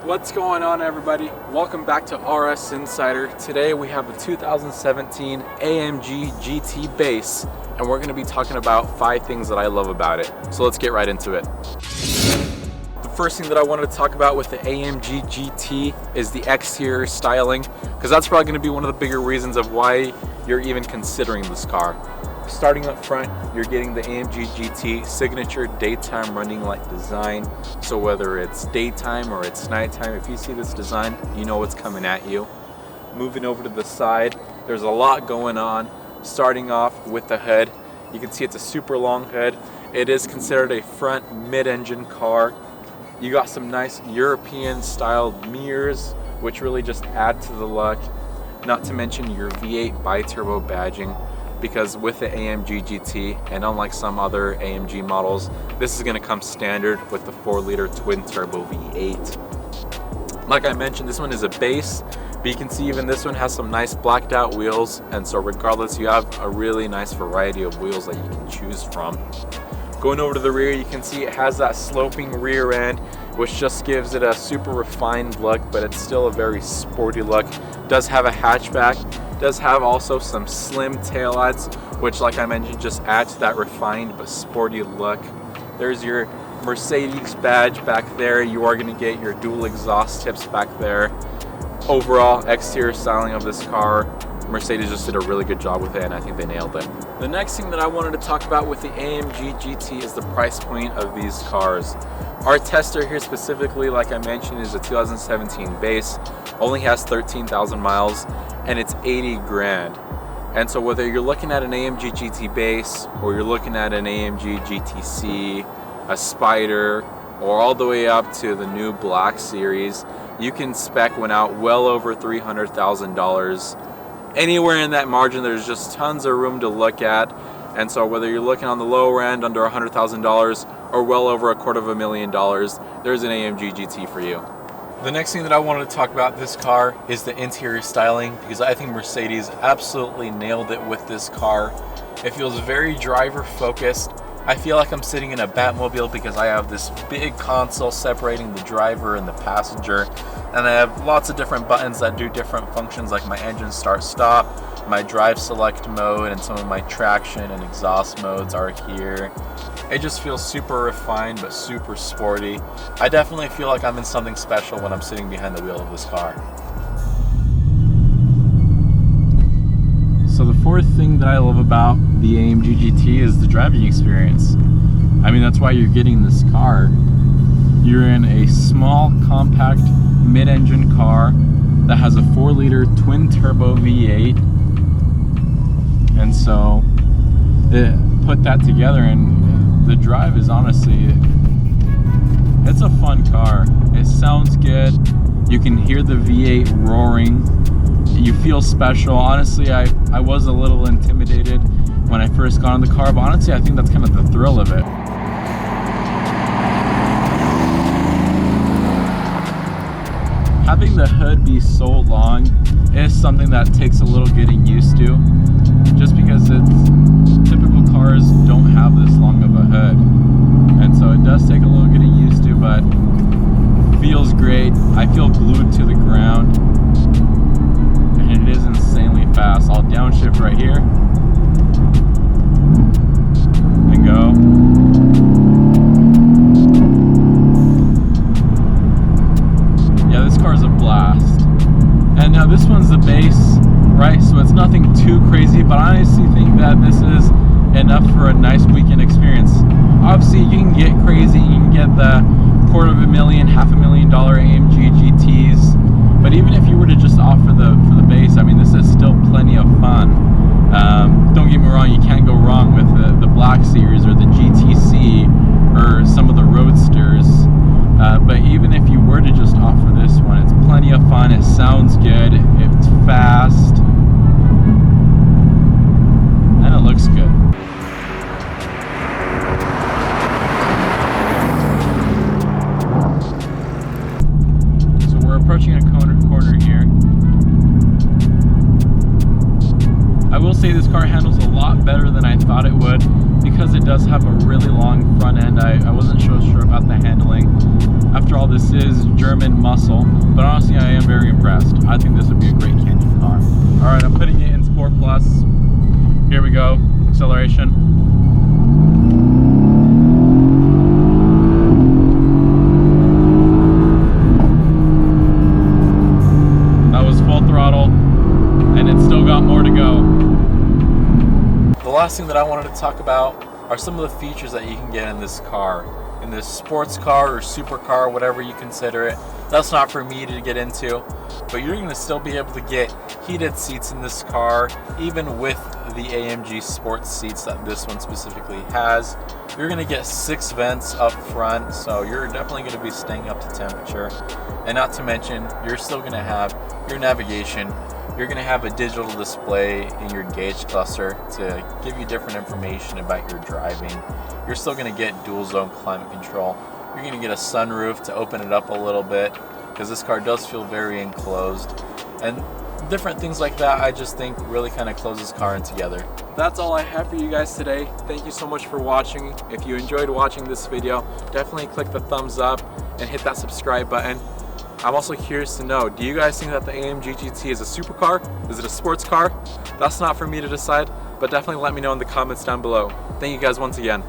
What's going on, everybody? Welcome back to RS Insider. Today we have a 2017 AMG GT base, and we're going to be talking about 5 things that I love about it. So let's get right into it. The first thing that I wanted to talk about with the AMG GT is the exterior styling, because that's probably going to be one of the bigger reasons of why you're even considering this car. Starting up front, you're getting the AMG GT signature daytime running light design. So whether it's daytime or it's nighttime, if you see this design, you know what's coming at you. Moving over to the side, there's a lot going on. Starting off with the hood, you can see it's a super long hood. It is considered a front mid-engine car. You got some nice European styled mirrors, which really just add to the look. Not to mention your V8 bi-turbo badging, because with the AMG GT, and unlike some other AMG models, this is going to come standard with the 4-liter twin-turbo V8. Like I mentioned, this one is a base, but you can see even this one has some nice blacked out wheels, and so regardless, you have a really nice variety of wheels that you can choose from. Going over to the rear, you can see it has that sloping rear end, which just gives it a super refined look, but it's still a very sporty look. It does have a hatchback. Does have also some slim taillights, which, like I mentioned, just adds to that refined but sporty look. There's your Mercedes badge back there. You are going to get your dual exhaust tips back there. Overall exterior styling of this car, Mercedes just did a really good job with it, and I think they nailed it. The next thing that I wanted to talk about with the AMG GT is the price point of these cars. Our tester here specifically, like I mentioned, is a 2017 base, only has 13,000 miles, and it's 80 grand. And so whether you're looking at an AMG GT base, or you're looking at an AMG GTC, a Spider, or all the way up to the new Black Series, you can spec one out well over $300,000. Anywhere in that margin, there's just tons of room to look at. And so whether you're looking on the lower end under $100,000 or well over $250,000, there's an AMG GT for you. The next thing that I wanted to talk about this car is the interior styling, because I think Mercedes absolutely nailed it with this car. It feels very driver focused. I feel like I'm sitting in a Batmobile because I have this big console separating the driver and the passenger, and I have lots of different buttons that do different functions, like my engine start stop, my drive select mode, and some of my traction and exhaust modes are here. It just feels super refined but super sporty. I definitely feel like I'm in something special when I'm sitting behind the wheel of this car. So the fourth thing that I love about the AMG GT is the driving experience. I mean, that's why you're getting this car. You're in a small, compact, mid-engine car that has a 4-liter twin-turbo V8. And so put that together, and the drive is honestly, it's a fun car. It sounds good. You can hear the V8 roaring. You feel special. Honestly, I was a little intimidated when I first got in the car, but honestly, I think that's kind of the thrill of it. Having the hood be so long is something that takes a little getting used to, just because typical cars don't have this long of a hood, and so it does take a little getting used to, but feels great. I feel glued to the ground, and it is insanely fast. I'll downshift right here and go. Yeah, this car is a blast. And now this one's the base, right? So it's nothing too crazy, but I honestly think that this is enough for a nice weekend experience. Obviously, you can get crazy. You can get the $250,000, $500,000 AMG GTs. But even if you were to just opt for the base, I mean, this is still plenty of fun. Don't get me wrong, you can't go wrong with the Black Series or the GTC or some of the Roadsters. But even if you were to just opt for this one, it's plenty of fun. It sounds good. It's fast. And it looks good. So we're approaching a corner here. I will say this car handles a lot better than I thought it would, because it does have a really long front end. I wasn't so sure about the handling. After all, this is German muscle, but honestly, I am very impressed. I think this would be a great canyon car. All right, I'm putting it in Sport Plus. Here we go, acceleration. That was full throttle, and it's still got more to go. The last thing that I wanted to talk about are some of the features that you can get in this car. In this sports car or supercar, whatever you consider it. That's not for me to get into, but you're going to still be able to get heated seats in this car, even with the AMG sports seats that this one specifically has. You're going to get 6 vents up front, so you're definitely going to be staying up to temperature. And not to mention, you're still going to have your navigation. You're going to have a digital display in your gauge cluster to give you different information about your driving. You're still going to get dual zone climate control. You're going to get a sunroof to open it up a little bit, because this car does feel very enclosed. And different things like that, I just think really kind of close this car in together. That's all I have for you guys today. Thank you so much for watching. If you enjoyed watching this video, definitely click the thumbs up and hit that subscribe button. I'm also curious to know, do you guys think that the AMG GT is a supercar? Is it a sports car? That's not for me to decide, but definitely let me know in the comments down below. Thank you guys once again.